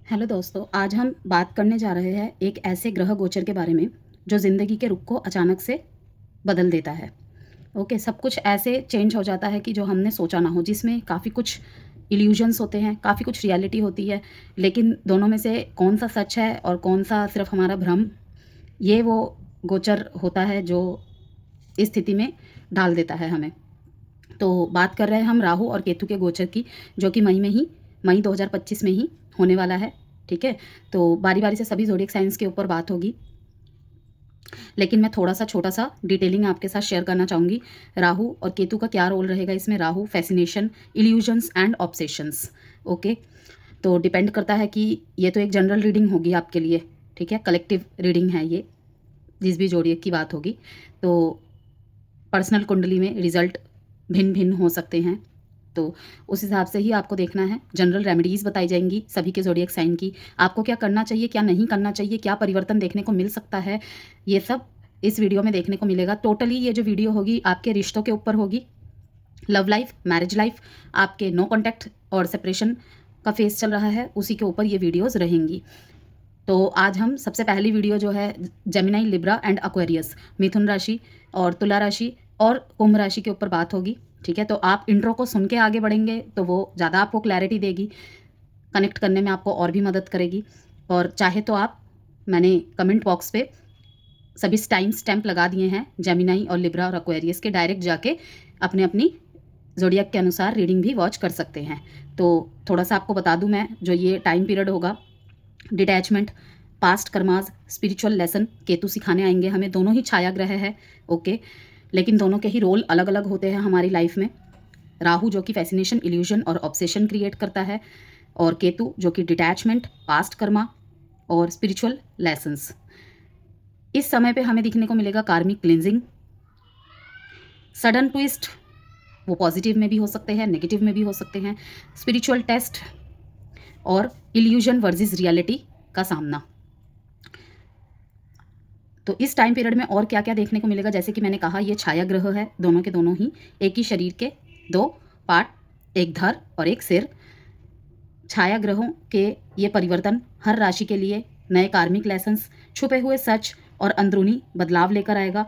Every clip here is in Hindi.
हेलो दोस्तों, आज हम बात करने जा रहे हैं एक ऐसे ग्रह गोचर के बारे में जो ज़िंदगी के रुख को अचानक से बदल देता है। ओके, सब कुछ ऐसे चेंज हो जाता है कि जो हमने सोचा ना हो, जिसमें काफ़ी कुछ इल्यूजन्स होते हैं, काफ़ी कुछ रियलिटी होती है, लेकिन दोनों में से कौन-सा सच है और कौन-सा सिर्फ़ हमारा भ्रम, ये वो गोचर होता है जो इस स्थिति में डाल देता है हमें। तो बात कर रहे हैं हम राहु और केतु के गोचर की, जो कि मई 2025 में ही होने वाला है। ठीक है, तो बारी बारी से सभी ज़ोडिएक साइंस के ऊपर बात होगी, लेकिन मैं थोड़ा सा छोटा सा डिटेलिंग आपके साथ शेयर करना चाहूँगी। राहु और केतु का क्या रोल रहेगा इसमें। Rahu fascination, illusions and obsessions. Okay, तो डिपेंड करता है कि ये तो एक जनरल रीडिंग होगी आपके लिए। ठीक है, कलेक्टिव रीडिंग है ये, जिस भी जोड़िए की बात होगी। तो पर्सनल कुंडली में रिजल्ट भिन्न भिन्न हो सकते हैं, तो उस हिसाब से ही आपको देखना है। जनरल रेमेडीज़ बताई जाएंगी सभी के ज़ोडिएक साइन की, आपको क्या करना चाहिए, क्या नहीं करना चाहिए, क्या परिवर्तन देखने को मिल सकता है, ये सब इस वीडियो में देखने को मिलेगा। टोटली ये जो वीडियो होगी आपके रिश्तों के ऊपर होगी, लव लाइफ, मैरिज लाइफ, आपके नो कॉन्टैक्ट और सेपरेशन का फेस चल रहा है, उसी के ऊपर ये वीडियोज़ रहेंगी। तो आज हम सबसे पहली वीडियो जो है जेमिनी, लिब्रा एंड एक्वेरियस, मिथुन राशि और तुला राशि और कुंभ राशि के ऊपर बात होगी। ठीक है, तो आप इंट्रो को सुन के आगे बढ़ेंगे तो वो ज़्यादा आपको क्लैरिटी देगी, कनेक्ट करने में आपको और भी मदद करेगी। और चाहे तो आप, मैंने कमेंट बॉक्स पे सभी टाइम स्टैम्प लगा दिए हैं जेमिनी और लिब्रा और एक्वेरियस के, डायरेक्ट जाके अपने अपनी ज़ोडिएक के अनुसार रीडिंग भी वॉच कर सकते हैं। तो थोड़ा सा आपको बता दूं मैं, जो ये टाइम पीरियड होगा, detachment, past karmas, spiritual lesson Ketu सिखाने आएंगे हमें। दोनों ही छाया ग्रह है, ओके, लेकिन दोनों के ही रोल अलग अलग होते हैं हमारी लाइफ में। राहु जो कि फैसिनेशन, इल्यूजन और ऑब्सेशन क्रिएट करता है, और केतु जो कि डिटैचमेंट, पास्ट कर्मा और स्पिरिचुअल लेसन्स। इस समय पे हमें दिखने को मिलेगा कार्मिक क्लिनजिंग, सडन ट्विस्ट, वो पॉजिटिव में भी हो सकते हैं, नेगेटिव में भी हो सकते हैं, स्पिरिचुअल टेस्ट और इल्यूजन वर्सेस रियलिटी का सामना। तो इस टाइम पीरियड में और क्या क्या देखने को मिलेगा, जैसे कि मैंने कहा ये छाया ग्रह है, दोनों के दोनों ही एक ही शरीर के दो पार्ट, एक धर और एक सिर। छाया ग्रहों के ये परिवर्तन हर राशि के लिए नए कार्मिक लेसन्स, छुपे हुए सच और अंदरूनी बदलाव लेकर आएगा,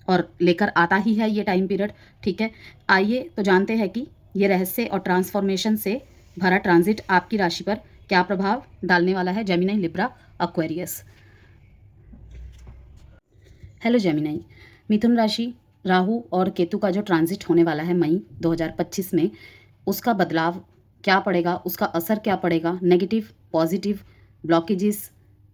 और लेकर आता ही है ये टाइम पीरियड। ठीक है, आइए तो जानते हैं कि ये रहस्य और ट्रांसफॉर्मेशन से भरा ट्रांजिट आपकी राशि पर क्या प्रभाव डालने वाला है। Gemini, Libra, Aquarius. Hello Gemini, मिथुन राशि, राहु और केतु का जो ट्रांजिट होने वाला है मई 2025 में, उसका बदलाव क्या पड़ेगा, उसका असर क्या पड़ेगा, negative, positive, blockages,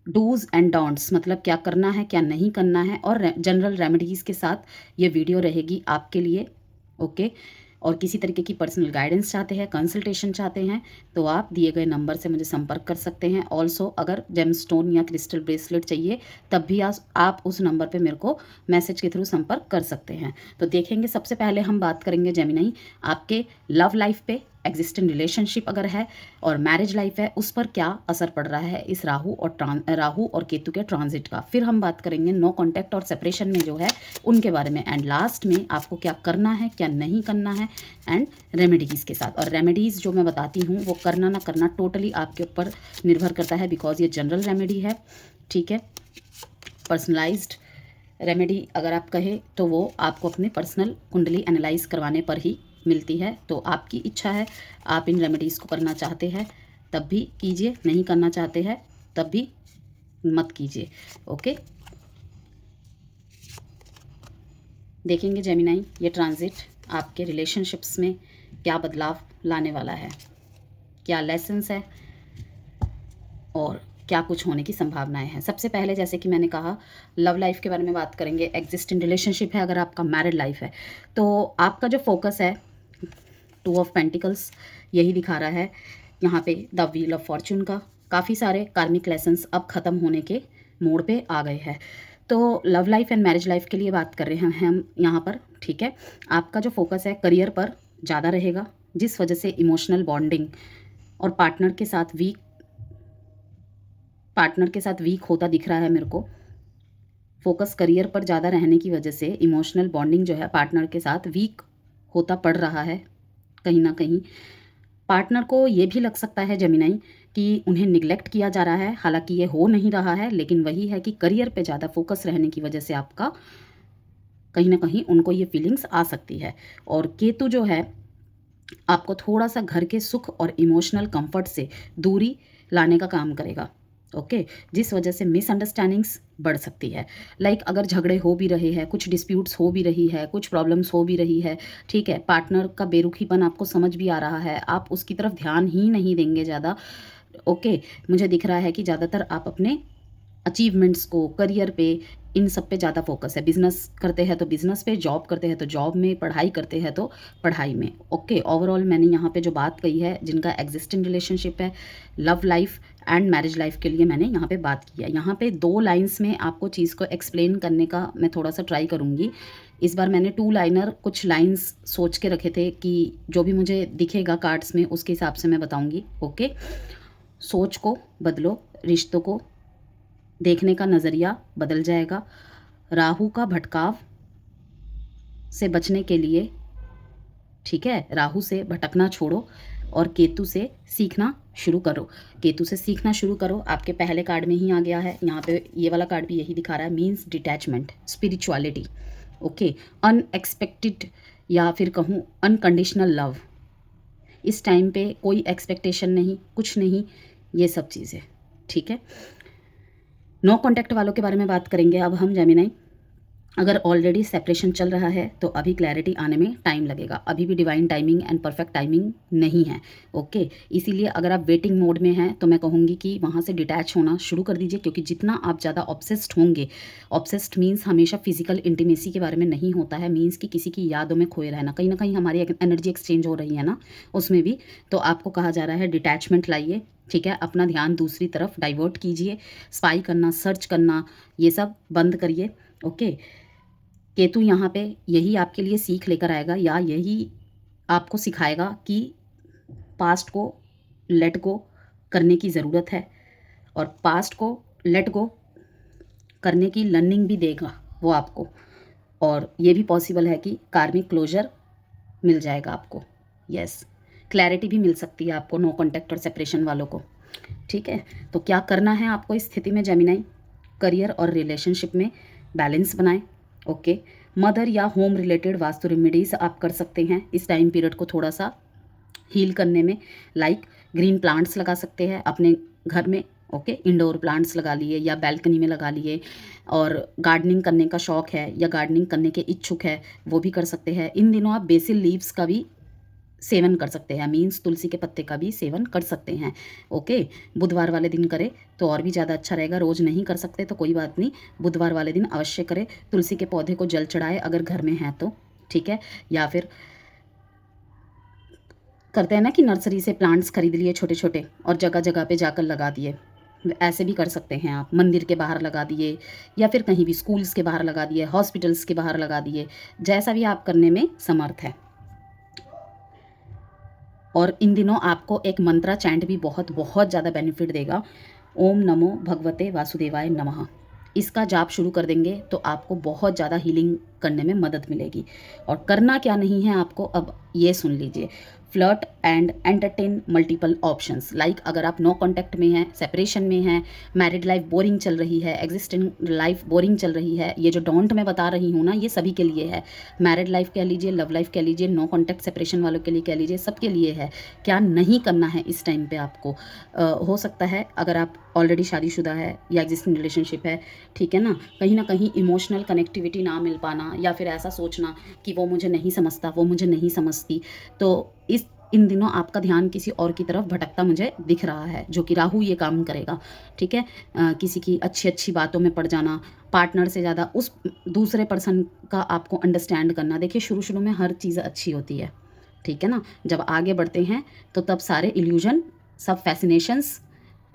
dos and don'ts, मतलब क्या करना है क्या नहीं करना है, और जनरल रेमेडीज़ के साथ ये वीडियो रहेगी आपके लिए। ओके, और किसी तरीके की पर्सनल गाइडेंस चाहते हैं, कंसल्टेशन चाहते हैं, तो आप दिए गए नंबर से मुझे संपर्क कर सकते हैं। ऑल्सो अगर जेमस्टोन या क्रिस्टल ब्रेसलेट चाहिए, तब भी आप उस नंबर पे मेरे को मैसेज के थ्रू संपर्क कर सकते हैं। तो देखेंगे, सबसे पहले हम बात करेंगे जेमिनी, आपके लव लाइफ पे, एग्जिस्टिंग रिलेशनशिप अगर है और मैरिज लाइफ है, उस पर क्या असर पड़ रहा है इस राहु और केतु के ट्रांजिट का। फिर हम बात करेंगे नो कॉन्टैक्ट और सेपरेशन में जो है उनके बारे में, एंड लास्ट में आपको क्या करना है क्या नहीं करना है, एंड रेमेडीज़ के साथ। और रेमेडीज़ जो मैं बताती हूँ वो करना ना करना टोटली आपके ऊपर निर्भर करता है, बिकॉज ये जनरल रेमेडी है। ठीक है, पर्सनलाइज्ड रेमेडी अगर आप कहें तो वो आपको अपने पर्सनल कुंडली एनालाइज करवाने पर ही मिलती है। तो आपकी इच्छा है, आप इन रेमेडीज़ को करना चाहते हैं तब भी कीजिए, नहीं करना चाहते हैं तब भी मत कीजिए। ओके, देखेंगे जेमिनी, ये ट्रांजिट आपके रिलेशनशिप्स में क्या बदलाव लाने वाला है, क्या लेसन्स है और क्या कुछ होने की संभावनाएं हैं। सबसे पहले, जैसे कि मैंने कहा, लव लाइफ के बारे में बात करेंगे। एग्जिस्टिंग रिलेशनशिप है, अगर आपका मैरिड लाइफ है तो आपका जो फोकस है, टू ऑफ पेंटिकल्स यही दिखा रहा है यहाँ पे, द व्हील ऑफ फॉर्चून का। काफ़ी सारे कार्मिक लेसन्स अब ख़त्म होने के मोड़ पे आ गए हैं। तो love life and marriage life के लिए बात कर रहे हैं हम यहाँ पर। ठीक है, आपका जो फोकस है करियर पर ज़्यादा रहेगा, जिस वजह से इमोशनल बॉन्डिंग और पार्टनर के साथ वीक होता दिख रहा है मेरे को। फोकस करियर पर ज़्यादा रहने की वजह से इमोशनल बॉन्डिंग जो है पार्टनर के साथ वीक होता पड़ रहा है कहीं ना कहीं। पार्टनर को ये भी लग सकता है जेमिनी कि उन्हें निग्लेक्ट किया जा रहा है। हालांकि ये हो नहीं रहा है, लेकिन वही है कि करियर पे ज़्यादा फोकस रहने की वजह से आपका कहीं ना कहीं उनको ये फीलिंग्स आ सकती है। और केतु जो है आपको थोड़ा सा घर के सुख और इमोशनल कंफर्ट से दूरी लाने का काम करेगा। ओके, जिस वजह से मिसअंडरस्टैंडिंग्स बढ़ सकती है। लाइक अगर झगड़े हो भी रहे हैं, कुछ डिस्प्यूट्स हो भी रही है, कुछ प्रॉब्लम्स हो भी रही है, ठीक है, पार्टनर का बेरुखीपन आपको समझ भी आ रहा है, आप उसकी तरफ ध्यान ही नहीं देंगे ज़्यादा। ओके, मुझे दिख रहा है कि ज़्यादातर आप अपने अचीवमेंट्स को, करियर पे, इन सब पे ज़्यादा फोकस है। बिजनेस करते हैं तो बिजनेस पे, जॉब करते हैं तो जॉब में, पढ़ाई करते हैं तो पढ़ाई में। ओके, ओवरऑल मैंने यहाँ पे जो बात कही है, जिनका एग्जिस्टिंग रिलेशनशिप है, love life and marriage life के लिए मैंने यहाँ पे बात की है। यहाँ पे 2 लाइन्स में आपको चीज़ को एक्सप्लेन करने का मैं थोड़ा सा ट्राई करूँगी। इस बार मैंने 2 लाइनर कुछ लाइन्स सोच के रखे थे कि जो भी मुझे दिखेगा कार्ड्स में उसके हिसाब से मैं बताऊँगी। ओके, सोच को बदलो, रिश्तों को देखने का नज़रिया बदल जाएगा। राहु का भटकाव से बचने के लिए, ठीक है, राहु से भटकना छोड़ो और केतु से सीखना शुरू करो। केतु से सीखना शुरू करो, आपके पहले कार्ड में ही आ गया है। यहाँ पे ये वाला कार्ड भी यही दिखा रहा है, means detachment, spirituality. Okay, unexpected या फिर कहूँ अनकंडीशनल लव। इस टाइम पे कोई एक्सपेक्टेशन नहीं, कुछ नहीं, ये सब चीज़ें, ठीक है। नो कॉन्टैक्ट वालों के बारे में बात करेंगे अब हम जेमिनाई। अगर ऑलरेडी सेपरेशन चल रहा है तो अभी क्लैरिटी आने में टाइम लगेगा, अभी भी divine timing and perfect timing नहीं है। ओके, इसीलिए अगर आप वेटिंग मोड में हैं तो मैं कहूँगी कि वहाँ से डिटैच होना शुरू कर दीजिए, क्योंकि जितना आप ज़्यादा ऑब्सेस्ड होंगे, ऑब्सेस्ड मीन्स हमेशा फिजिकल इंटीमेसी के बारे में नहीं होता है, मीन्स कि किसी की यादों में खोए रहना, कहीं ना कहीं हमारी एनर्जी एक्सचेंज हो रही है ना उसमें भी। तो आपको कहा जा रहा है डिटैचमेंट लाइए, ठीक है, अपना ध्यान दूसरी तरफ डाइवर्ट कीजिए, स्पाई करना, सर्च करना, ये सब बंद करिए। ओके, केतु यहाँ पे यही आपके लिए सीख लेकर आएगा, या यही आपको सिखाएगा कि पास्ट को लेट गो करने की ज़रूरत है, और पास्ट को लेट गो करने की लर्निंग भी देगा वो आपको। और ये भी पॉसिबल है कि कार्मिक क्लोजर मिल जाएगा आपको। यस, क्लैरिटी भी मिल सकती है आपको नो कॉन्टैक्ट और सेपरेशन वालों को, ठीक है। तो क्या करना है आपको इस स्थिति में जेमिनाई? करियर और रिलेशनशिप में बैलेंस बनाएं। ओके, मदर या होम रिलेटेड वास्तु रेमेडीज आप कर सकते हैं इस टाइम पीरियड को थोड़ा सा हील करने में। लाइक ग्रीन प्लांट्स लगा सकते हैं अपने घर में। ओके, इंडोर प्लांट्स लगा लिए या बैल्कनी में लगा लिए, और गार्डनिंग करने का शौक है या गार्डनिंग करने के इच्छुक है वो भी कर सकते हैं। इन दिनों आप बेसिल लीव्स का भी सेवन कर सकते हैं, मीन्स तुलसी के पत्ते का भी सेवन कर सकते हैं। ओके, बुधवार वाले दिन करें तो और भी ज़्यादा अच्छा रहेगा। रोज़ नहीं कर सकते तो कोई बात नहीं, बुधवार वाले दिन अवश्य करें। तुलसी के पौधे को जल चढ़ाए अगर घर में है तो, ठीक है। या फिर करते हैं ना कि नर्सरी से प्लांट्स खरीद लिए छोटे छोटे और जगह जगह पे जाकर लगा दिए, ऐसे भी कर सकते हैं आप। मंदिर के बाहर लगा दिए या फिर कहीं भी स्कूल्स के बाहर लगा दिए, हॉस्पिटल्स के बाहर लगा दिए, जैसा भी आप करने में समर्थ है। और इन दिनों आपको एक मंत्रा चैंट भी बहुत बहुत ज़्यादा बेनिफिट देगा। ओम नमो भगवते वासुदेवाय नमः, इसका जाप शुरू कर देंगे तो आपको बहुत ज़्यादा हीलिंग करने में मदद मिलेगी। और करना क्या नहीं है आपको, अब ये सुन लीजिए। Flirt and entertain multiple options. Like अगर आप नो कॉन्टैक्ट में हैं, सेपरेशन में हैं, मैरिड लाइफ बोरिंग चल रही है, एग्जिस्टिंग लाइफ बोरिंग चल रही है, ये जो डोंट मैं बता रही हूँ ना, ये सभी के लिए है। मैरिड लाइफ कह लीजिए, लव लाइफ कह लीजिए, नो कॉन्टैक्ट सेपरेशन वालों के लिए कह लीजिए, सबके लिए है। क्या नहीं करना है इस टाइम पे आपको? हो सकता है अगर आप ऑलरेडी शादीशुदा है या एग्जिस्टिंग रिलेशनशिप है, ठीक है ना कहीं इमोशनल कनेक्टिविटी ना मिल पाना, या फिर ऐसा सोचना कि वो मुझे नहीं समझता, वो मुझे नहीं समझती, तो इन दिनों आपका ध्यान किसी और की तरफ भटकता मुझे दिख रहा है, जो कि राहु ये काम करेगा, ठीक है। किसी की अच्छी अच्छी बातों में पड़ जाना, पार्टनर से ज़्यादा उस दूसरे पर्सन का आपको अंडरस्टैंड करना। देखिए शुरू शुरू में हर चीज़ अच्छी होती है, ठीक है ना, जब आगे बढ़ते हैं तो तब सारे इल्यूजन, सब फैसिनेशंस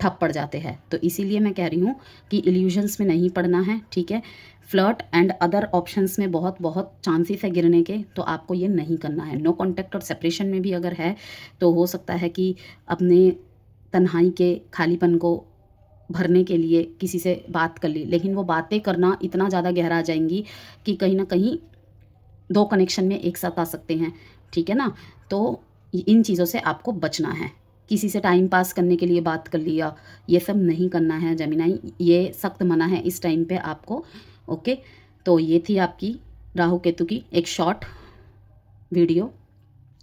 ठप पड़ जाते हैं। तो इसीलिए मैं कह रही हूँ कि इल्यूजन्स में नहीं पड़ना है, ठीक है। फ्लर्ट एंड अदर ऑप्शंस में बहुत बहुत चांसेस है गिरने के, तो आपको ये नहीं करना है। नो कॉन्टैक्ट और सेपरेशन में भी अगर है तो हो सकता है कि अपने तन्हाई के खालीपन को भरने के लिए किसी से बात कर ली, लेकिन वो बातें करना इतना ज़्यादा गहरा जाएंगी कि कहीं ना कहीं 2 कनेक्शन में एक साथ आ सकते हैं, ठीक है ना। तो इन चीज़ों से आपको बचना है। किसी से टाइम पास करने के लिए बात कर लिया, ये सब नहीं करना है जेमिनाई, ये सख्त मना है इस टाइम पे आपको। ओके, तो ये थी आपकी राहु केतु की एक शॉर्ट वीडियो।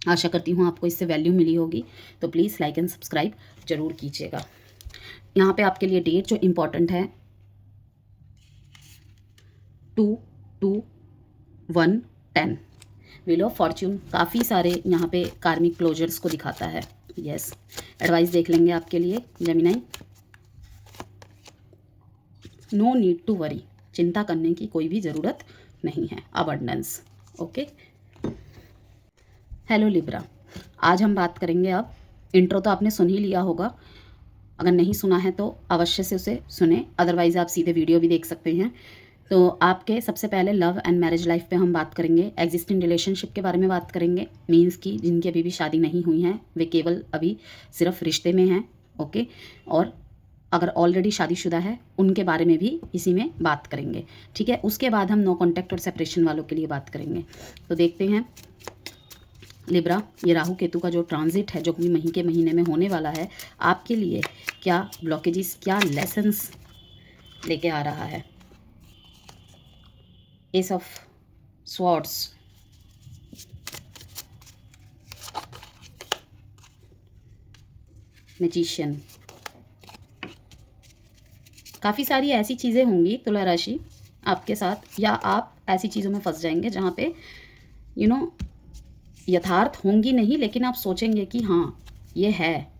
आशा करती हूँ आपको इससे वैल्यू मिली होगी, तो प्लीज़ लाइक एंड सब्सक्राइब ज़रूर कीजिएगा। यहाँ पे आपके लिए डेट जो इम्पोर्टेंट है 2/2/1/10। व्हील ऑफ फॉर्च्यून काफ़ी सारे यहाँ पे कार्मिक क्लोजर्स को दिखाता है। यस, एडवाइस देख लेंगे आपके लिए Gemini. No need to worry, चिंता करने की कोई भी ज़रूरत नहीं है। अबंडेंस। ओके, हेलो लिब्रा, आज हम बात करेंगे। अब इंट्रो तो आपने सुन ही लिया होगा, अगर नहीं सुना है तो अवश्य से उसे सुने, अदरवाइज़ आप सीधे वीडियो भी देख सकते हैं। तो आपके सबसे पहले लव एंड मैरिज लाइफ पे हम बात करेंगे, एग्जिस्टिंग रिलेशनशिप के बारे में बात करेंगे। मीन्स कि जिनकी अभी भी शादी नहीं हुई है, वे केवल अभी सिर्फ रिश्ते में हैं। ओके, और अगर ऑलरेडी शादीशुदा है उनके बारे में भी इसी में बात करेंगे। ठीक है, उसके बाद हम नो कॉन्टैक्ट और सेपरेशन वालों के लिए बात करेंगे। तो देखते हैं लिब्रा, ये राहु केतु का जो ट्रांजिट है, जो भी मई के महीने में होने वाला है, आपके लिए क्या ब्लॉकेजेस, क्या लेसन्स लेके आ रहा है। S of swords, magician. काफ़ी सारी ऐसी चीज़ें होंगी तुला राशि आपके साथ, या आप ऐसी चीज़ों में फंस जाएंगे जहाँ पे यथार्थ होंगी नहीं, लेकिन आप सोचेंगे कि हाँ ये है।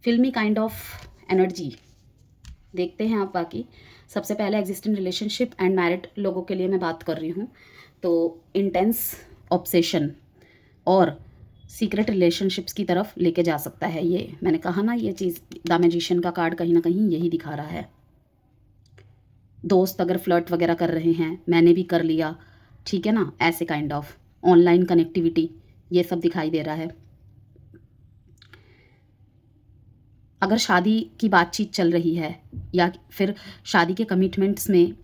फिल्मी काइंड ऑफ एनर्जी देखते हैं आप बाकी। सबसे पहले एग्जिस्टिंग रिलेशनशिप एंड मैरिड लोगों के लिए मैं बात कर रही हूँ। तो इंटेंस ऑब्सेशन और सीक्रेट रिलेशनशिप्स की तरफ लेके जा सकता है ये। मैंने कहा ना, ये चीज़ द मैजिशियन का कार्ड कहीं ना कहीं यही दिखा रहा है। दोस्त अगर फ्लर्ट वगैरह कर रहे हैं, मैंने भी कर लिया, ठीक है ना, ऐसे काइंड ऑफ ऑनलाइन कनेक्टिविटी, ये सब दिखाई दे रहा है। अगर शादी की बातचीत चल रही है या फिर शादी के कमिटमेंट्स में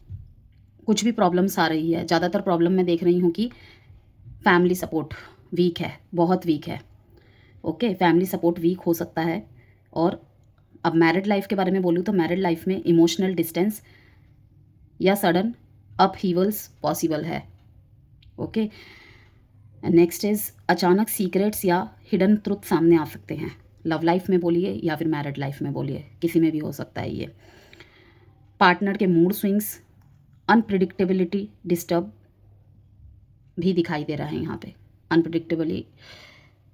कुछ भी प्रॉब्लम्स आ रही है, ज़्यादातर प्रॉब्लम मैं देख रही हूँ कि फैमिली सपोर्ट वीक है, बहुत वीक है। ओके, फैमिली सपोर्ट वीक हो सकता है। और अब मैरिड लाइफ के बारे में बोलूँ तो मैरिड लाइफ में इमोशनल डिस्टेंस या सडन अपहीवल्स पॉसिबल है। ओके, नेक्स्ट इज अचानक सीक्रेट्स या हिडन ट्रुथ सामने आ सकते हैं। लव लाइफ में बोलिए या फिर मैरिड लाइफ में बोलिए, किसी में भी हो सकता है ये। पार्टनर के मूड स्विंग्स, अनप्रिडिक्टेबिलिटी डिस्टर्ब भी दिखाई दे रहा है यहाँ पे। अनप्रिडिक्टेबली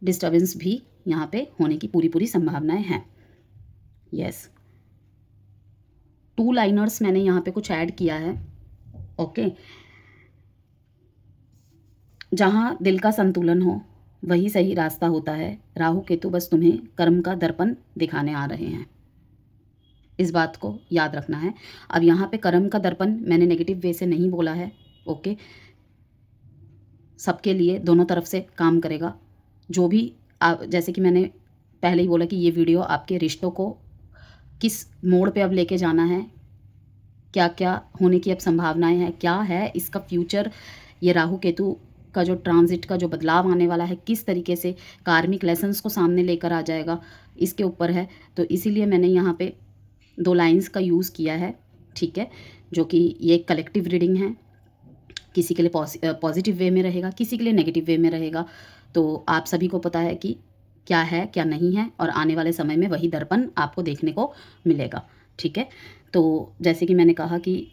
डिस्टर्बेंस भी यहाँ पे होने की पूरी संभावनाएं हैं। यस, 2 लाइनर्स मैंने यहाँ पे कुछ ऐड किया है। ओके, जहाँ दिल का संतुलन हो वही सही रास्ता होता है। राहु केतु बस तुम्हें कर्म का दर्पण दिखाने आ रहे हैं, इस बात को याद रखना है। अब यहाँ पे कर्म का दर्पण मैंने नेगेटिव वे से नहीं बोला है। ओके, सबके लिए दोनों तरफ से काम करेगा। जो भी जैसे कि मैंने पहले ही बोला कि ये वीडियो आपके रिश्तों को किस मोड़ पे अब लेके जाना है, क्या क्या होने की अब संभावनाएं हैं, क्या है इसका फ्यूचर, ये राहु केतु का जो ट्रांजिट का जो बदलाव आने वाला है, किस तरीके से कार्मिक लेसन्स को सामने लेकर आ जाएगा, इसके ऊपर है। तो इसीलिए मैंने यहाँ पे 2 लाइंस का यूज़ किया है। ठीक है, जो कि ये कलेक्टिव रीडिंग है, किसी के लिए पॉजिटिव वे में रहेगा, किसी के लिए नेगेटिव वे में रहेगा। तो आप सभी को पता है कि क्या है क्या नहीं है, और आने वाले समय में वही दर्पण आपको देखने को मिलेगा। ठीक है, तो जैसे कि मैंने कहा कि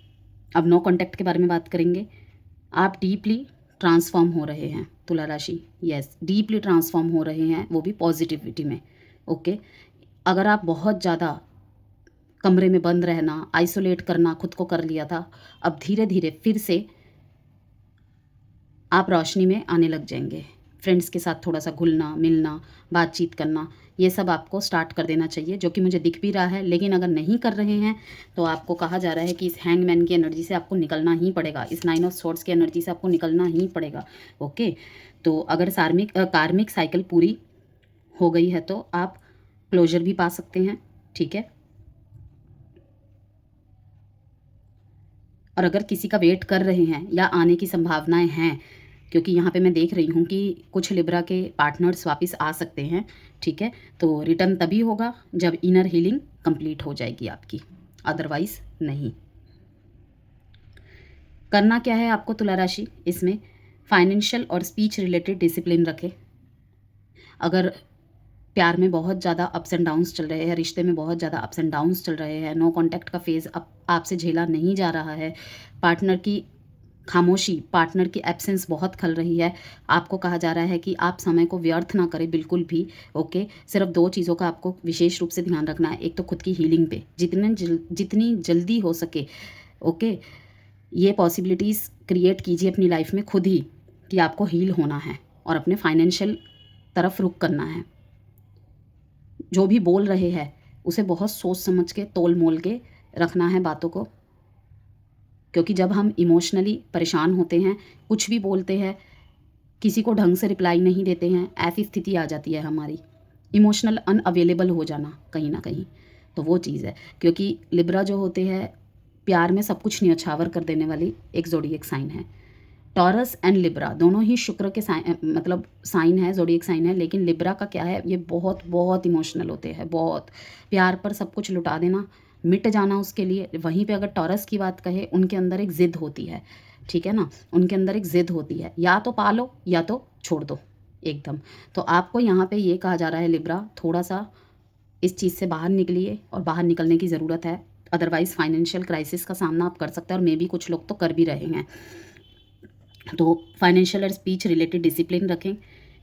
अब नो कॉन्टैक्ट के बारे में बात करेंगे। आप डीपली ट्रांसफॉर्म हो रहे हैं तुला राशि। यस, डीपली ट्रांसफॉर्म हो रहे हैं, वो भी पॉजिटिविटी में। ओके, अगर आप बहुत ज़्यादा कमरे में बंद रहना, आइसोलेट करना खुद को कर लिया था, अब धीरे धीरे फिर से आप रोशनी में आने लग जाएंगे। फ्रेंड्स के साथ थोड़ा सा घुलना मिलना, बातचीत करना, ये सब आपको स्टार्ट कर देना चाहिए, जो कि मुझे दिख भी रहा है। लेकिन अगर नहीं कर रहे हैं तो आपको कहा जा रहा है कि इस हैंगमैन की एनर्जी से आपको निकलना ही पड़ेगा, इस 9 ऑफ स्वॉर्ड्स की एनर्जी से आपको निकलना ही पड़ेगा। ओके, तो अगर कार्मिक साइकिल पूरी हो गई है तो आप क्लोजर भी पा सकते हैं। ठीक है, और अगर किसी का वेट कर रहे हैं या आने की संभावनाएं हैं क्योंकि यहाँ पे मैं देख रही हूँ कि कुछ लिब्रा के पार्टनर्स वापस आ सकते हैं, ठीक है। तो रिटर्न तभी होगा जब इनर हीलिंग कंप्लीट हो जाएगी आपकी, अदरवाइज नहीं। करना क्या है आपको तुला राशि, इसमें फाइनेंशियल और स्पीच रिलेटेड डिसिप्लिन रखें। अगर प्यार में बहुत ज़्यादा अप्स एंड डाउन्स चल रहे हैं, रिश्ते में बहुत ज़्यादा अप्स एंड डाउन्स चल रहे हैं, नो कांटेक्ट का फेज़ अब आपसे झेला नहीं जा रहा है, पार्टनर की खामोशी, पार्टनर की एब्सेंस बहुत खल रही है, आपको कहा जा रहा है कि आप समय को व्यर्थ ना करें बिल्कुल भी। ओके, सिर्फ 2 चीज़ों का आपको विशेष रूप से ध्यान रखना है। एक तो खुद की हीलिंग पे जितनी जल्दी हो सके, ओके, ये पॉसिबिलिटीज़ क्रिएट कीजिए अपनी लाइफ में खुद ही कि आपको हील होना है और अपने फाइनेंशियल तरफ रुख करना है। जो भी बोल रहे हैं उसे बहुत सोच समझ के तोल मोल के रखना है बातों को, क्योंकि जब हम इमोशनली परेशान होते हैं, कुछ भी बोलते हैं, किसी को ढंग से रिप्लाई नहीं देते हैं, ऐसी स्थिति आ जाती है हमारी, इमोशनल अनअवेलेबल हो जाना कहीं ना कहीं। तो वो चीज़ है, क्योंकि लिब्रा जो होते हैं प्यार में सब कुछ न्यौछावर कर देने वाली एक ज़ोडिएक साइन है। टॉरस एंड लिब्रा दोनों ही शुक्र के साइन, मतलब साइन है, ज़ोडिएक साइन है। लेकिन लिब्रा का क्या है, ये बहुत बहुत इमोशनल होते हैं, बहुत प्यार पर सब कुछ लुटा देना, मिट जाना उसके लिए। वहीं पे अगर टॉरस की बात कहे, उनके अंदर एक ज़िद होती है, ठीक है ना, उनके अंदर एक ज़िद होती है, या तो पालो या तो छोड़ दो एकदम। तो आपको यहाँ पे ये कहा जा रहा है लिब्रा, थोड़ा सा इस चीज़ से बाहर निकलिए, और बाहर निकलने की ज़रूरत है, अदरवाइज़ फाइनेंशियल क्राइसिस का सामना आप कर सकते हैं, और मे भी कुछ लोग तो कर भी रहे हैं। तो फाइनेंशियल और स्पीच रिलेटेड डिसिप्लिन रखें।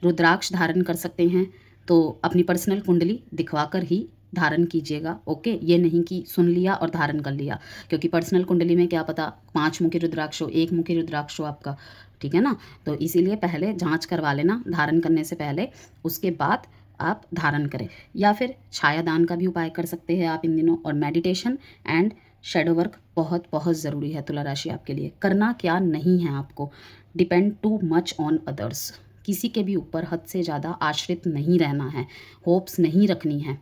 रुद्राक्ष धारण कर सकते हैं तो अपनी पर्सनल कुंडली दिखवाकर ही धारण कीजिएगा। ओके, ये नहीं कि सुन लिया और धारण कर लिया, क्योंकि पर्सनल कुंडली में क्या पता 5 मुखी रुद्राक्ष हो, 1 मुखी रुद्राक्ष हो आपका, ठीक है ना। तो इसीलिए पहले जांच करवा लेना धारण करने से पहले, उसके बाद आप धारण करें। या फिर छायादान का भी उपाय कर सकते हैं आप इन दिनों, और मेडिटेशन एंड शेडो वर्क बहुत बहुत ज़रूरी है तुला राशि आपके लिए। करना क्या नहीं है आपको, depend too much on others, किसी के भी ऊपर हद से ज़्यादा आश्रित नहीं रहना है, होप्स नहीं रखनी है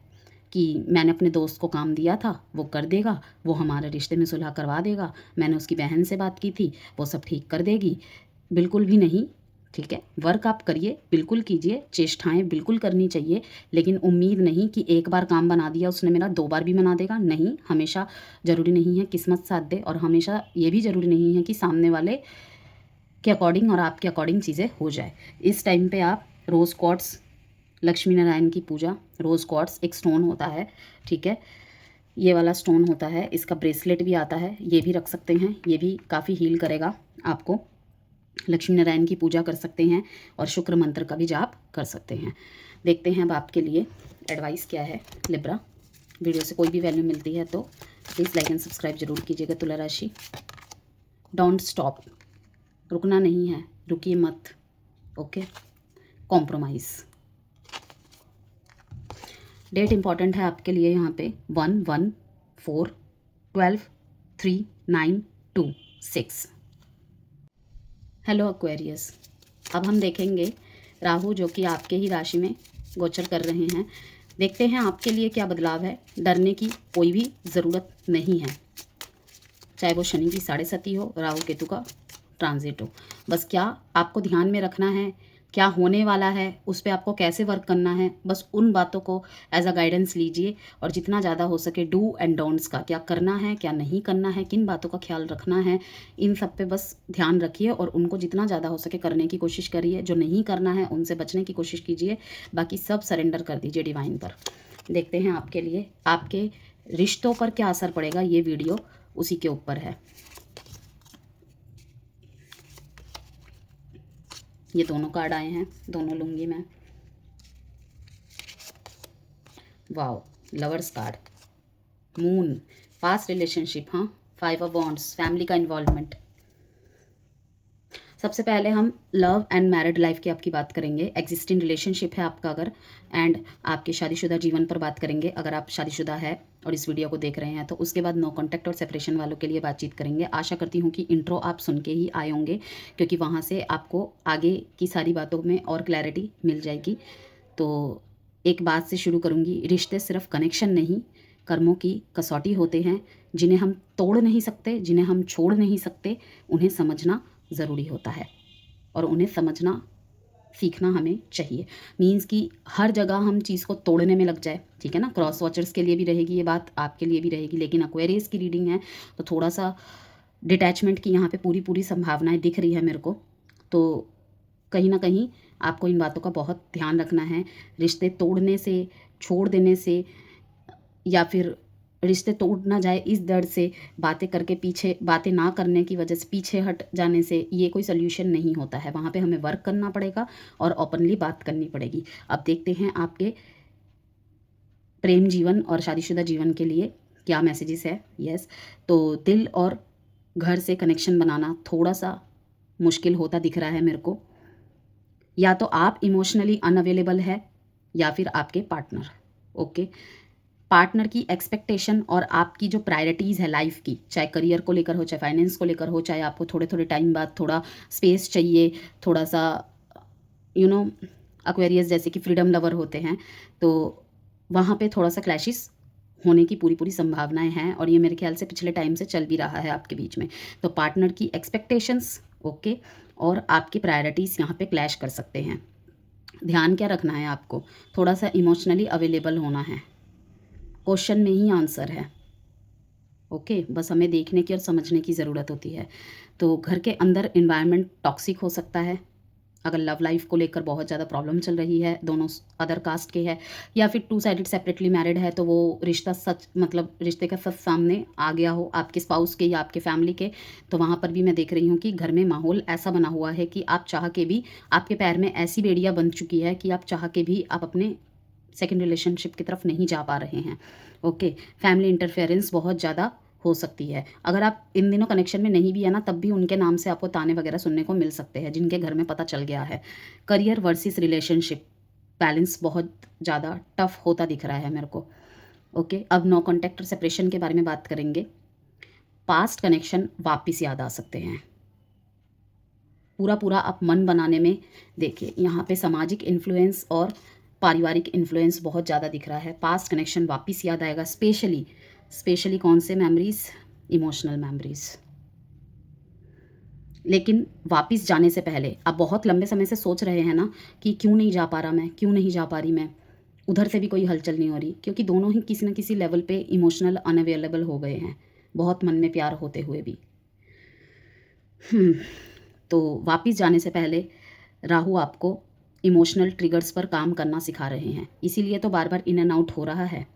कि मैंने अपने दोस्त को काम दिया था वो कर देगा, वो हमारे रिश्ते में सुलह करवा देगा, मैंने उसकी बहन से बात की थी वो सब ठीक कर देगी, बिल्कुल भी नहीं, ठीक है। वर्क आप करिए, बिल्कुल कीजिए, चेष्टाएं बिल्कुल करनी चाहिए, लेकिन उम्मीद नहीं कि एक बार काम बना दिया उसने मेरा 2 बार भी बना देगा, नहीं। हमेशा ज़रूरी नहीं है किस्मत साथ दे, और हमेशा ये भी ज़रूरी नहीं है कि सामने वाले के अकॉर्डिंग और आपके अकॉर्डिंग चीज़ें हो जाए। इस टाइम पे आप रोज़ क्वार्ट्स, लक्ष्मी नारायण की पूजा, रोज़ क्वार्ट्स एक स्टोन होता है, ठीक है, ये वाला स्टोन होता है, इसका ब्रेसलेट भी आता है, ये भी रख सकते हैं, ये भी काफ़ी हील करेगा आपको। लक्ष्मी नारायण की पूजा कर सकते हैं और शुक्र मंत्र का भी जाप कर सकते हैं। देखते हैं अब आपके लिए एडवाइस क्या है लिब्रा। वीडियो से कोई भी वैल्यू मिलती है तो प्लीज़ लाइक एंड सब्सक्राइब जरूर कीजिएगा तुला राशि। डोंट स्टॉप, रुकना नहीं है, रुकिए मत, ओके। कॉम्प्रोमाइज़, डेट इंपॉर्टेंट है आपके लिए यहाँ पे 114123926। हेलो अक्वेरियस, अब हम देखेंगे राहु जो कि आपके ही राशि में गोचर कर रहे हैं। देखते हैं आपके लिए क्या बदलाव है। डरने की कोई भी ज़रूरत नहीं है, चाहे वो शनि की 7.5 हो, राहु केतु का ट्रांजिट हो। बस क्या आपको ध्यान में रखना है, क्या होने वाला है, उस पर आपको कैसे वर्क करना है, बस उन बातों को एज अ गाइडेंस लीजिए, और जितना ज़्यादा हो सके डू एंड डोंट्स का, क्या करना है क्या नहीं करना है, किन बातों का ख्याल रखना है, इन सब पे बस ध्यान रखिए और उनको जितना ज़्यादा हो सके करने की कोशिश करिए। जो नहीं करना है उनसे बचने की कोशिश कीजिए, बाकी सब सरेंडर कर दीजिए डिवाइन पर। देखते हैं आपके लिए आपके रिश्तों पर क्या असर पड़ेगा, ये वीडियो उसी के ऊपर है। ये दोनों कार्ड आए हैं, दोनों लूंगी मैं। Wow, lovers card, moon, past relationship, हाँ, 5 ऑफ वॉन्ड्स, फैमिली का इन्वॉल्वमेंट। सबसे पहले हम लव एंड मैरिड लाइफ की आपकी बात करेंगे। एग्जिस्टिंग रिलेशनशिप है आपका अगर, एंड आपके शादीशुदा जीवन पर बात करेंगे अगर आप शादीशुदा है और इस वीडियो को देख रहे हैं तो। उसके बाद नो कॉन्टैक्ट और सेपरेशन वालों के लिए बातचीत करेंगे। आशा करती हूँ कि इंट्रो आप सुन के ही आए होंगे, क्योंकि वहाँ से आपको आगे की सारी बातों में और क्लैरिटी मिल जाएगी। तो एक बात से शुरू करूँगी, रिश्ते सिर्फ कनेक्शन नहीं, कर्मों की कसौटी होते हैं, जिन्हें हम तोड़ नहीं सकते, जिन्हें हम छोड़ नहीं सकते, उन्हें समझना ज़रूरी होता है। और उन्हें समझना सीखना हमें चाहिए। मीन्स कि हर जगह हम चीज़ को तोड़ने में लग जाए, ठीक है ना। क्रॉस वॉचर्स के लिए भी रहेगी ये बात, आपके लिए भी रहेगी, लेकिन एक्वेरियस की रीडिंग है तो थोड़ा सा डिटैचमेंट की यहाँ पे पूरी पूरी संभावनाएं दिख रही है मेरे को। तो कहीं ना कहीं आपको इन बातों का बहुत ध्यान रखना है। रिश्ते तोड़ने से, छोड़ देने से, या फिर रिश्ते टूट ना जाए इस डर से, बातें करके पीछे, बातें ना करने की वजह से पीछे हट जाने से ये कोई सोल्यूशन नहीं होता है। वहाँ पे हमें वर्क करना पड़ेगा और ओपनली बात करनी पड़ेगी। अब देखते हैं आपके प्रेम जीवन और शादीशुदा जीवन के लिए क्या मैसेजेस है। यस, तो दिल और घर से कनेक्शन बनाना थोड़ा सा मुश्किल होता दिख रहा है मेरे को। या तो आप इमोशनली अनअवेलेबल है या फिर आपके पार्टनर। ओके, पार्टनर की एक्सपेक्टेशन और आपकी जो प्रायोरिटीज़ है लाइफ की, चाहे करियर को लेकर हो, चाहे फाइनेंस को लेकर हो, चाहे आपको थोड़े थोड़े टाइम बाद थोड़ा स्पेस चाहिए, थोड़ा सा एक्वेरियस जैसे कि फ्रीडम लवर होते हैं, तो वहाँ पे थोड़ा सा क्लैशेस होने की पूरी पूरी संभावनाएं हैं। और ये मेरे ख्याल से पिछले टाइम से चल भी रहा है आपके बीच में। तो पार्टनर की एक्सपेक्टेशंस ओके और आपकी प्रायोरिटीज़ यहाँ पे क्लैश कर सकते हैं। ध्यान क्या रखना है आपको, थोड़ा सा इमोशनली अवेलेबल होना है। क्वेश्चन में ही आंसर है। ओके, बस हमें देखने की और समझने की ज़रूरत होती है। तो घर के अंदर इन्वायरमेंट टॉक्सिक हो सकता है अगर लव लाइफ को लेकर बहुत ज़्यादा प्रॉब्लम चल रही है, दोनों अदर कास्ट के है, या फिर टू साइडेड सेपरेटली मैरिड है, तो वो रिश्ता सच, मतलब रिश्ते का सच सामने आ गया हो आपके स्पाउस के या आपके फैमिली के, तो वहाँ पर भी मैं देख रही हूँ कि घर में माहौल ऐसा बना हुआ है कि आप चाह के भी, आपके पैर में ऐसी बेड़ियाँ बन चुकी है कि आप चाह के भी आप अपने सेकेंड रिलेशनशिप की तरफ नहीं जा पा रहे हैं। ओके, फैमिली इंटरफेरेंस बहुत ज़्यादा हो सकती है। अगर आप इन दिनों कनेक्शन में नहीं भी है ना, तब भी उनके नाम से आपको ताने वगैरह सुनने को मिल सकते हैं जिनके घर में पता चल गया है। करियर वर्सेस रिलेशनशिप बैलेंस बहुत ज़्यादा टफ होता दिख रहा है मेरे को। ओके, अब नो कॉन्टैक्ट सेपरेशन के बारे में बात करेंगे। पास्ट कनेक्शन वापस याद आ सकते हैं। पूरा पूरा आप मन बनाने में, देखिए यहाँ पे सामाजिक इन्फ्लुएंस और पारिवारिक इन्फ्लुएंस बहुत ज़्यादा दिख रहा है। पास्ट कनेक्शन वापस याद आएगा, स्पेशली कौन से मेमोरीज, इमोशनल मेमोरीज। लेकिन वापस जाने से पहले आप बहुत लंबे समय से सोच रहे हैं ना कि क्यों नहीं जा पा रहा मैं, क्यों नहीं जा पा रही मैं, उधर से भी कोई हलचल नहीं हो रही, क्योंकि दोनों ही किसी न किसी लेवल पे इमोशनल अनअवेलेबल हो गए हैं, बहुत मन में प्यार होते हुए भी। तो वापस जाने से पहले राहु आपको इमोशनल ट्रिगर्स पर काम करना सिखा रहे हैं, इसीलिए तो बार बार इन एंड आउट हो रहा है।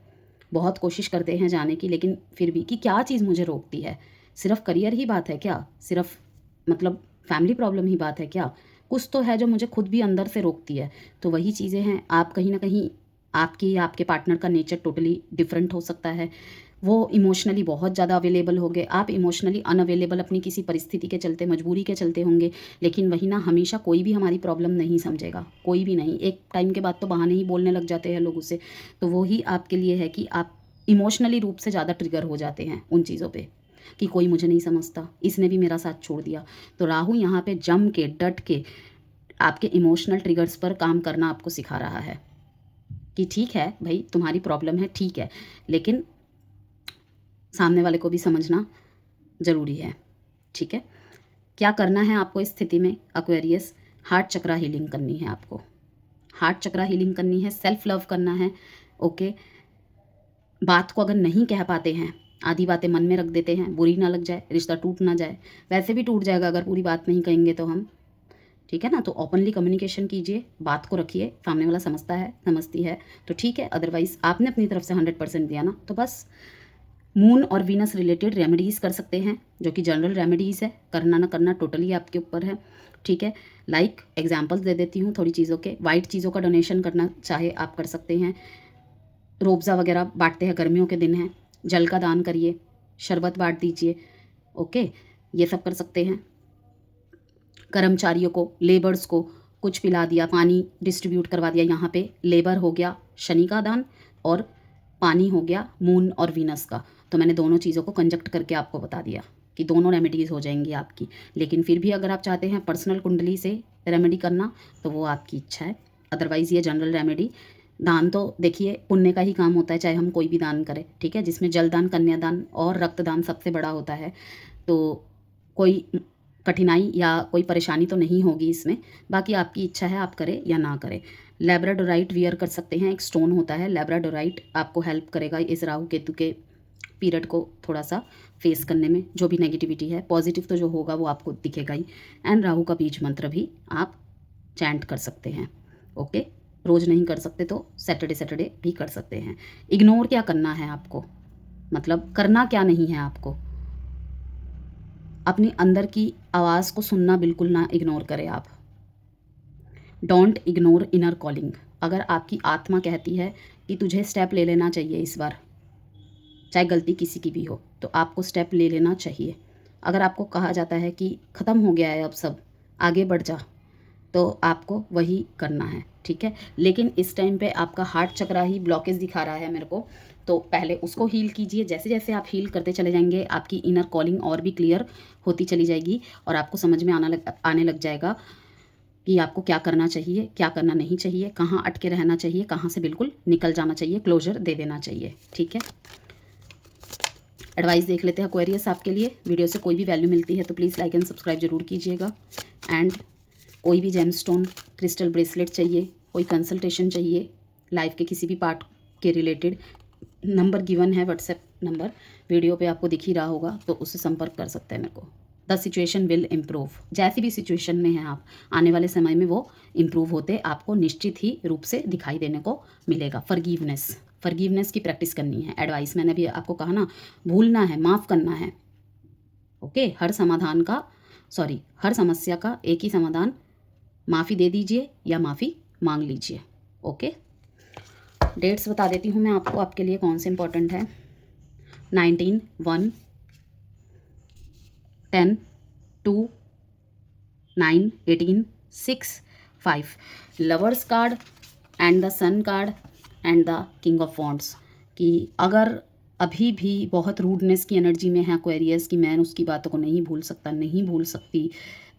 बहुत कोशिश करते हैं जाने की, लेकिन फिर भी कि क्या चीज़ मुझे रोकती है, सिर्फ करियर ही बात है क्या, सिर्फ मतलब फैमिली प्रॉब्लम ही बात है क्या, कुछ तो है जो मुझे खुद भी अंदर से रोकती है। तो वही चीज़ें हैं, आप कहीं ना कहीं, आपकी या आपके पार्टनर का नेचर टोटली डिफरेंट हो सकता है। वो इमोशनली बहुत ज़्यादा अवेलेबल होंगे, आप इमोशनली अनअवेलेबल अपनी किसी परिस्थिति के चलते, मजबूरी के चलते होंगे। लेकिन वही ना, हमेशा कोई भी हमारी प्रॉब्लम नहीं समझेगा, कोई भी नहीं। एक टाइम के बाद तो बहाने ही बोलने लग जाते हैं लोग उससे। तो वही आपके लिए है कि आप इमोशनली रूप से ज़्यादा ट्रिगर हो जाते हैं उन चीज़ों पे, कि कोई मुझे नहीं समझता, इसने भी मेरा साथ छोड़ दिया। तो राहु यहाँ पे जम के, डट के आपके इमोशनल ट्रिगर्स पर काम करना आपको सिखा रहा है कि ठीक है भाई, तुम्हारी प्रॉब्लम है, ठीक है, लेकिन सामने वाले को भी समझना ज़रूरी है। ठीक है, क्या करना है आपको इस स्थिति में एक्वेरियस, हार्ट चक्रा हीलिंग करनी है आपको, हार्ट चक्रा हीलिंग करनी है, सेल्फ लव करना है। ओके, बात को अगर नहीं कह पाते हैं, आधी बातें मन में रख देते हैं, बुरी ना लग जाए, रिश्ता टूट ना जाए, वैसे भी टूट जाएगा अगर पूरी बात नहीं कहेंगे तो हम, ठीक है ना। तो ओपनली कम्युनिकेशन कीजिए, बात को रखिए, सामने वाला समझता है, समझती है तो ठीक है, अदरवाइज़ आपने अपनी तरफ से 100% दिया ना, तो बस मून और वीनस रिलेटेड रेमेडीज़ कर सकते हैं, जो कि जनरल रेमेडीज़ है, करना ना करना टोटली आपके ऊपर है। ठीक है, लाइक एग्जांपल्स दे देती हूँ थोड़ी चीज़ों के। वाइट चीज़ों का डोनेशन करना चाहे आप कर सकते हैं, रोब्ज़ा वगैरह बांटते हैं, गर्मियों के दिन हैं, जल का दान करिए, शरबत बांट दीजिए। ओके, ये सब कर सकते हैं। कर्मचारियों को, लेबर्स को कुछ पिला दिया, पानी डिस्ट्रीब्यूट करवा दिया। यहाँ पे लेबर हो गया शनि का दान और पानी हो गया मून और वीनस का। तो मैंने दोनों चीज़ों को कंजक्ट करके आपको बता दिया कि दोनों रेमेडीज़ हो जाएंगी आपकी। लेकिन फिर भी अगर आप चाहते हैं पर्सनल कुंडली से रेमेडी करना तो वो आपकी इच्छा है, अदरवाइज़ ये जनरल रेमेडी। दान तो देखिए पुण्य का ही काम होता है, चाहे हम कोई भी दान करें, ठीक है, जिसमें जलदान, कन्यादान और रक्तदान सबसे बड़ा होता है। तो कोई कठिनाई या कोई परेशानी तो नहीं होगी इसमें। बाकी आपकी इच्छा है, आप करें या ना करें। लैब्राडोराइट वियर कर सकते हैं, एक स्टोन होता है लैब्राडोराइट, आपको हेल्प करेगा इस राहु केतु के पीरियड को थोड़ा सा फेस करने में। जो भी नेगेटिविटी है, पॉजिटिव तो जो होगा वो आपको दिखेगा ही। एंड राहु का बीज मंत्र भी आप चैंट कर सकते हैं। ओके, रोज़ नहीं कर सकते तो सैटरडे भी कर सकते हैं। इग्नोर क्या करना है आपको, मतलब करना क्या नहीं है आपको, अपनी अंदर की आवाज़ को सुनना बिल्कुल ना इग्नोर करें आप। Don't ignore inner calling. अगर आपकी आत्मा कहती है कि तुझे स्टेप ले लेना चाहिए इस बार, चाहे गलती किसी की भी हो, तो आपको स्टेप ले लेना चाहिए। अगर आपको कहा जाता है कि ख़त्म हो गया है अब सब, आगे बढ़ जा, तो आपको वही करना है, ठीक है। लेकिन इस टाइम पे आपका हार्ट चक्रा ही ब्लॉकेज दिखा रहा है मेरे को, तो पहले उसको हील कीजिए। जैसे जैसे आप हील करते चले जाएंगे, आपकी इनर कॉलिंग और भी क्लियर होती चली जाएगी और आपको समझ में आने लग जाएगा कि आपको क्या करना चाहिए, क्या करना नहीं चाहिए, कहाँ अटके रहना चाहिए, कहाँ से बिल्कुल निकल जाना चाहिए, क्लोजर दे देना चाहिए, ठीक है। एडवाइस देख लेते हैं एक्वेरियस आपके लिए। वीडियो से कोई भी वैल्यू मिलती है तो प्लीज़ लाइक एंड सब्सक्राइब जरूर कीजिएगा। एंड कोई भी जेमस्टोन क्रिस्टल ब्रेसलेट चाहिए, कोई कंसल्टेशन चाहिए लाइफ के किसी भी पार्ट के रिलेटेड, नंबर गिवन है, व्हाट्सएप नंबर वीडियो पे आपको दिख ही रहा होगा, तो उससे संपर्क कर सकते हैं मेरे को। The situation will improve. जैसी भी सिचुएशन में हैं आप, आने वाले समय में वो इम्प्रूव होते आपको निश्चित ही रूप से दिखाई देने को मिलेगा। फॉरगिवनेस की प्रैक्टिस करनी है। एडवाइस मैंने भी आपको कहा ना, भूलना है, माफ़ करना है। ओके, हर समस्या का एक ही समाधान, माफ़ी दे दीजिए या माफ़ी मांग लीजिए। ओके, डेट्स बता देती हूँ मैं आपको, आपके लिए कौन से इंपॉर्टेंट है। 19, 1, 10, 2, 9, 18, 6, 5, lovers card and the sun card and the king of wands. कि अगर अभी भी बहुत रूडनेस की एनर्जी में है एक्वेरियस की, मैं उसकी बातों को नहीं भूल सकता, नहीं भूल सकती,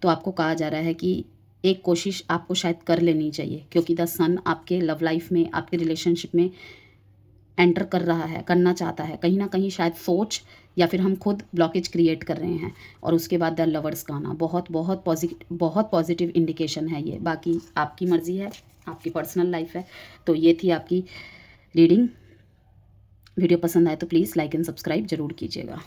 तो आपको कहा जा रहा है कि एक कोशिश आपको शायद कर लेनी चाहिए, क्योंकि द सन आपके लव लाइफ में, आपके रिलेशनशिप में एंटर कर रहा है, करना चाहता है। कहीं ना कहीं शायद सोच या फिर हम खुद ब्लॉकेज क्रिएट कर रहे हैं। और उसके बाद द लवर्स का आना बहुत बहुत पॉजिटिव इंडिकेशन है ये। बाकी आपकी मर्ज़ी है, आपकी पर्सनल लाइफ है। तो ये थी आपकी रीडिंग। वीडियो पसंद आए तो प्लीज़ लाइक एंड सब्सक्राइब ज़रूर कीजिएगा।